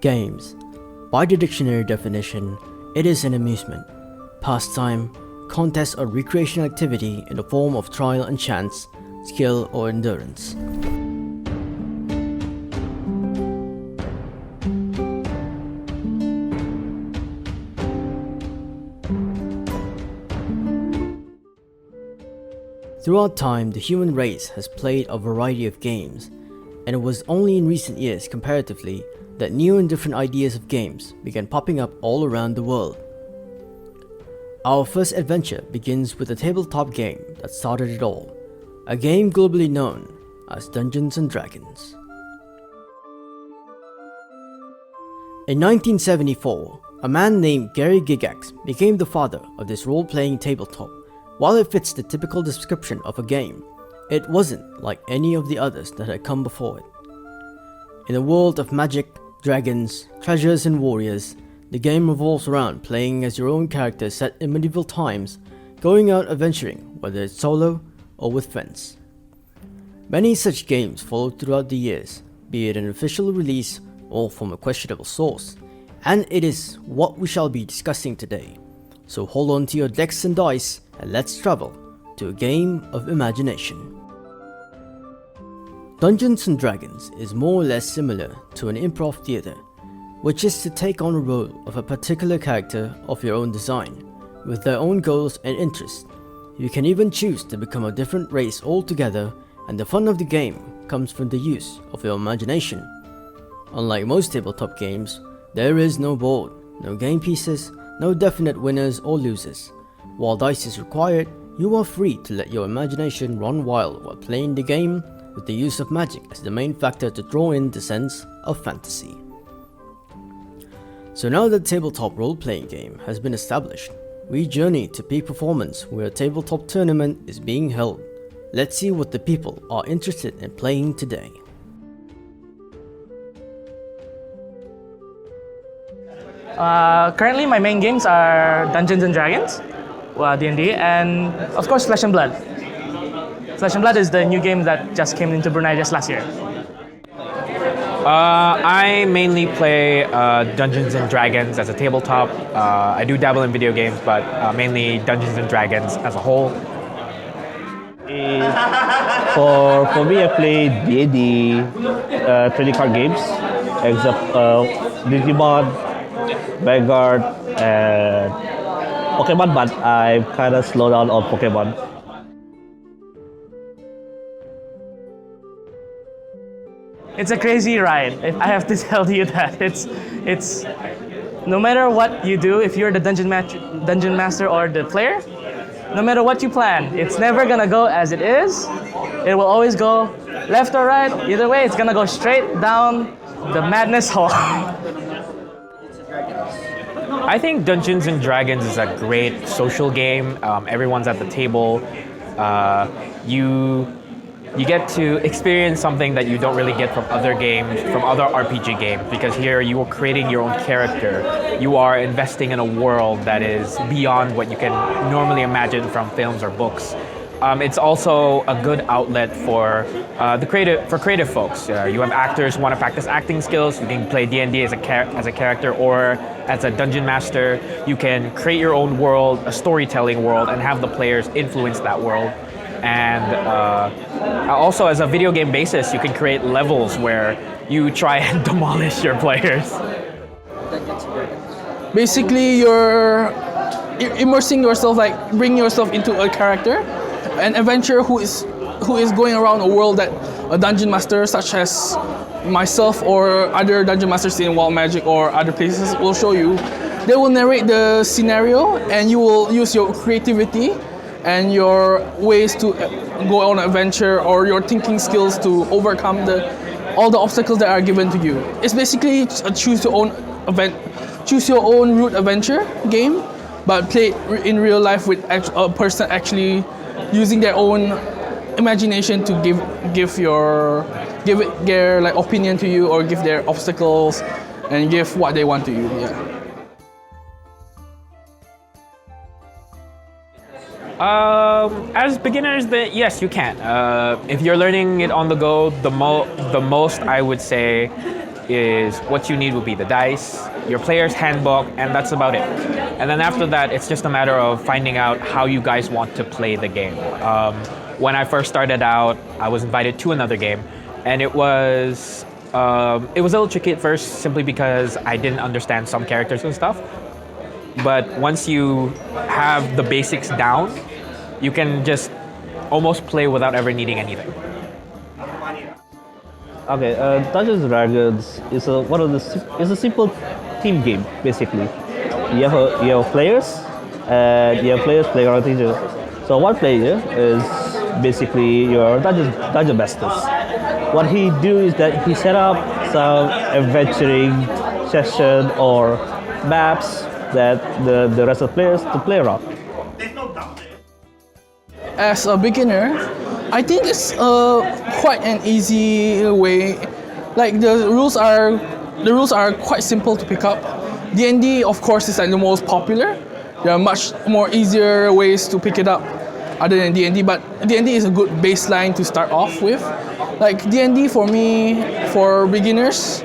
Games. By the dictionary definition, it is an amusement, pastime, contest or recreational activity in the form of trial and chance, skill or endurance. Throughout time, the human race has played a variety of games, and it was only in recent years, comparatively, that new and different ideas of games began popping up all around the world. Our first adventure begins with a tabletop game that started it all, a game globally known as Dungeons & Dragons. In 1974, a man named Gary Gygax became the father of this role-playing tabletop. While it fits the typical description of a game, it wasn't like any of the others that had come before it. In a world of magic, dragons, treasures and warriors, the game revolves around playing as your own character set in medieval times, going out adventuring, whether it's solo or with friends. Many such games followed throughout the years, be it an official release or from a questionable source, and it is what we shall be discussing today. So hold on to your decks and dice and let's travel to a game of imagination. Dungeons & Dragons is more or less similar to an improv theatre, which is to take on a role of a particular character of your own design, with their own goals and interests. You can even choose to become a different race altogether, and the fun of the game comes from the use of your imagination. Unlike most tabletop games, there is no board, no game pieces, no definite winners or losers. While dice is required, you are free to let your imagination run wild while playing the game, with the use of magic as the main factor to draw in the sense of fantasy. So now that the tabletop role-playing game has been established, we journey to peak performance where a tabletop tournament is being held. Let's see what the people are interested in playing today. Currently, my main games are Dungeons & Dragons, D&D, and of course Flesh and Blood. Flesh and Blood is the new game that just came into Brunei just last year. I mainly play Dungeons & Dragons as a tabletop. I do dabble in video games, but mainly Dungeons & Dragons as a whole. For me, I play D&D, trading card games, except Digimon, Vanguard, and Pokemon, but I kind of slow down on Pokemon. It's a crazy ride. I have to tell you that it's no matter what you do, if you're the dungeon master or the player, no matter what you plan, it's never gonna go as it is. It will always go left or right. Either way, it's gonna go straight down the madness hole. I think Dungeons & Dragons is a great social game. Everyone's at the table. You get to experience something that you don't really get from other games, from other RPG games, because here you are creating your own character. You are investing in a world that is beyond what you can normally imagine from films or books. It's also a good outlet for creative folks. You have actors who want to practice acting skills. You can play D&D as a character or as a dungeon master. You can create your own world, a storytelling world, and have the players influence that world. And also as a video game basis, you can create levels where you try and demolish your players. Basically, you're immersing yourself, like bringing yourself into a character, an adventurer who is going around a world that a dungeon master such as myself or other dungeon masters in Wild Magic or other places will show you. They will narrate the scenario and you will use your creativity and your ways to go on an adventure or your thinking skills to overcome all the obstacles that are given to you. It's basically a choose your own route adventure game, but play in real life with a person actually using their own imagination to give their like opinion to you or give their obstacles and give what they want to you. Yeah. As beginners, yes, you can. If you're learning it on the go, the most I would say is what you need will be the dice, your player's handbook, and that's about it. And then after that, it's just a matter of finding out how you guys want to play the game. When I first started out, I was invited to another game, and it was a little tricky at first simply because I didn't understand some characters and stuff. But once you have the basics down, you can just almost play without ever needing anything. Okay, Dungeons and Dragons is a simple team game basically. You have players, and you have players playing around each other. So one player is basically your dungeon masters. What he do is that he set up some adventuring session or maps that the rest of the players to play around. As a beginner, I think it's quite an easy way. Like the rules are quite simple to pick up. D&D, of course, is like the most popular. There are much more easier ways to pick it up other than D&D, but D&D is a good baseline to start off with. Like D&D for me, for beginners,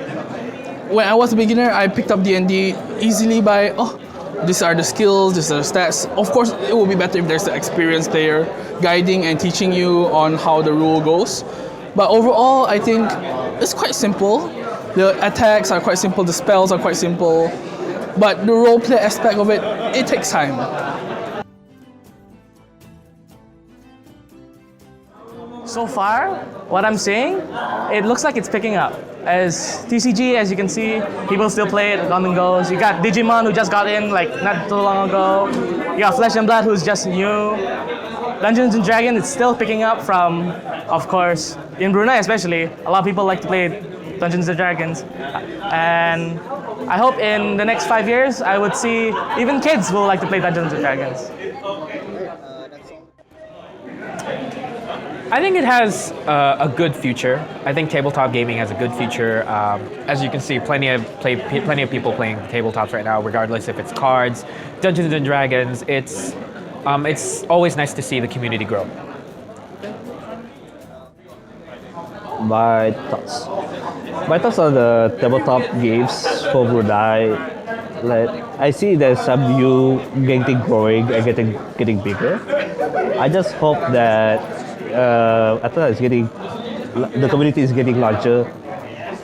when I was a beginner, I picked up D&D easily by, these are the skills, these are the stats. Of course, it would be better if there's an experienced player guiding and teaching you on how the rule goes. But overall, I think it's quite simple. The attacks are quite simple, the spells are quite simple. But the roleplay aspect of it takes time. So far, what I'm seeing, it looks like it's picking up. As TCG, as you can see, people still play it, come and goes. You got Digimon who just got in like not too long ago. You got Flesh and Blood who's just new. Dungeons and Dragons, it's still picking up from, of course, in Brunei especially, a lot of people like to play Dungeons and Dragons. And I hope in the next 5 years, I would see even kids will like to play Dungeons and Dragons. I think it has a good future. I think tabletop gaming has a good future. As you can see, plenty of people playing tabletops right now, regardless if it's cards, Dungeons and Dragons. It's always nice to see the community grow. My thoughts on the tabletop games for Brunei. Like I see there's some new getting growing and getting bigger. I just hope that I thought the community is getting larger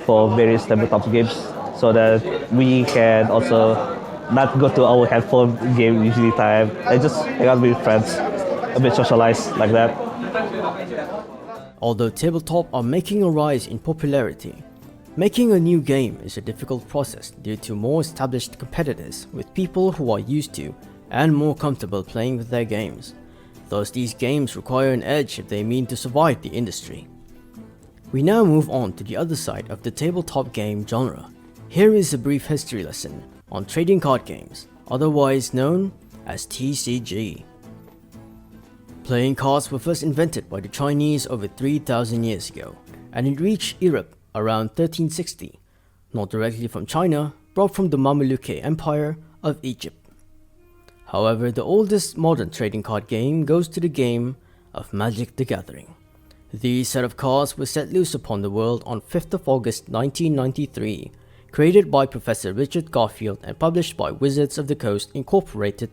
for various tabletop games, so that we can also not go to our headphone game usually time and just hang out with friends, a bit socialized like that. Although tabletop are making a rise in popularity, making a new game is a difficult process due to more established competitors with people who are used to and more comfortable playing with their games. Thus, these games require an edge if they mean to survive the industry. We now move on to the other side of the tabletop game genre. Here is a brief history lesson on trading card games, otherwise known as TCG. Playing cards were first invented by the Chinese over 3,000 years ago, and it reached Europe around 1360, not directly from China, brought from the Mameluke Empire of Egypt. However, the oldest modern trading card game goes to the game of Magic the Gathering. These set of cards were set loose upon the world on 5th of August 1993, created by Professor Richard Garfield and published by Wizards of the Coast Incorporated.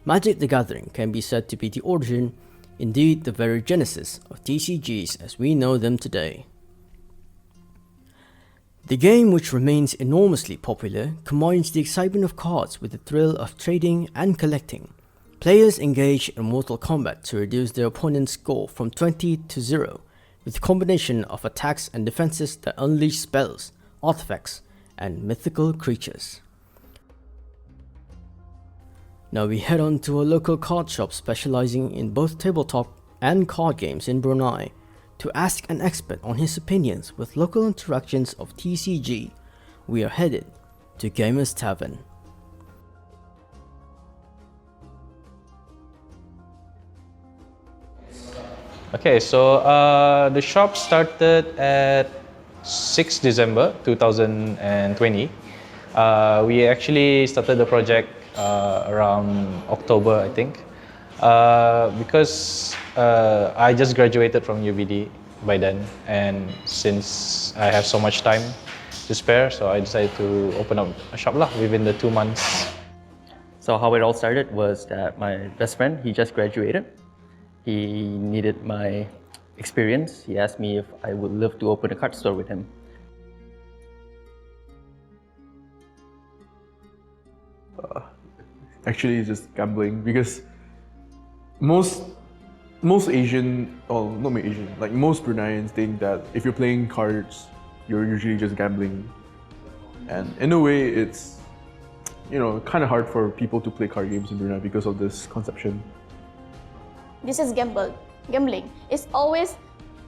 Magic the Gathering can be said to be the origin, indeed the very genesis, of TCGs as we know them today. The game, which remains enormously popular, combines the excitement of cards with the thrill of trading and collecting. Players engage in Mortal Kombat to reduce their opponent's score from 20 to 0, with a combination of attacks and defenses that unleash spells, artifacts, and mythical creatures. Now we head on to a local card shop specializing in both tabletop and card games in Brunei, to ask an expert on his opinions with local interactions of TCG. We are headed to Gamers Tavern. Okay, so the shop started at 6 December 2020. We actually started the project around October, I think. Because I just graduated from UBD by then, and since I have so much time, despair, so I decided to open up a shop lah within the 2 months. So how it all started was that my best friend, he just graduated. He needed my experience. He asked me if I would love to open a card store with him. Actually, it's just gambling because most Asian, oh not maybe Asian, like most Bruneians think that if you're playing cards, you're usually just gambling. And in a way, it's, you know, kind of hard for people to play card games in Brunei because of this conception. This is gambling. It's always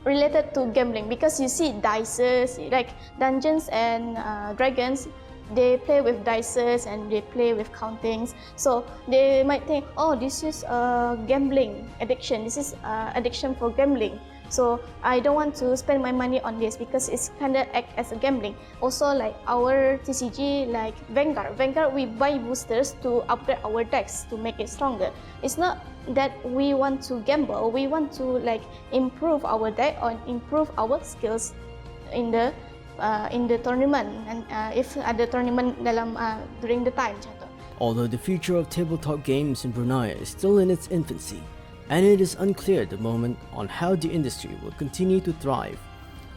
related to gambling because you see dices, like Dungeons and Dragons, they play with dices and they play with countings. So they might think, oh, this is a gambling addiction. This is addiction for gambling. So I don't want to spend my money on this because it's kind of act as a gambling. Also, like our TCG, like Vanguard, we buy boosters to upgrade our decks to make it stronger. It's not that we want to gamble. We want to like improve our deck or improve our skills in the tournament and if ada tournament dalam during the time macam tu. Although the future of tabletop games in Brunei is still in its infancy, and it is unclear at the moment on how the industry will continue to thrive,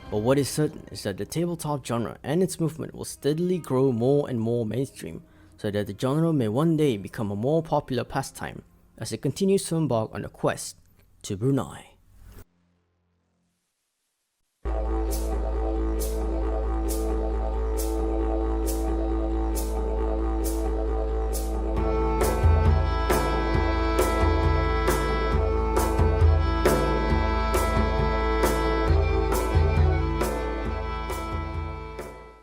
but what is certain is that the tabletop genre and its movement will steadily grow more and more mainstream, so that the genre may one day become a more popular pastime as it continues to embark on a quest to Brunei.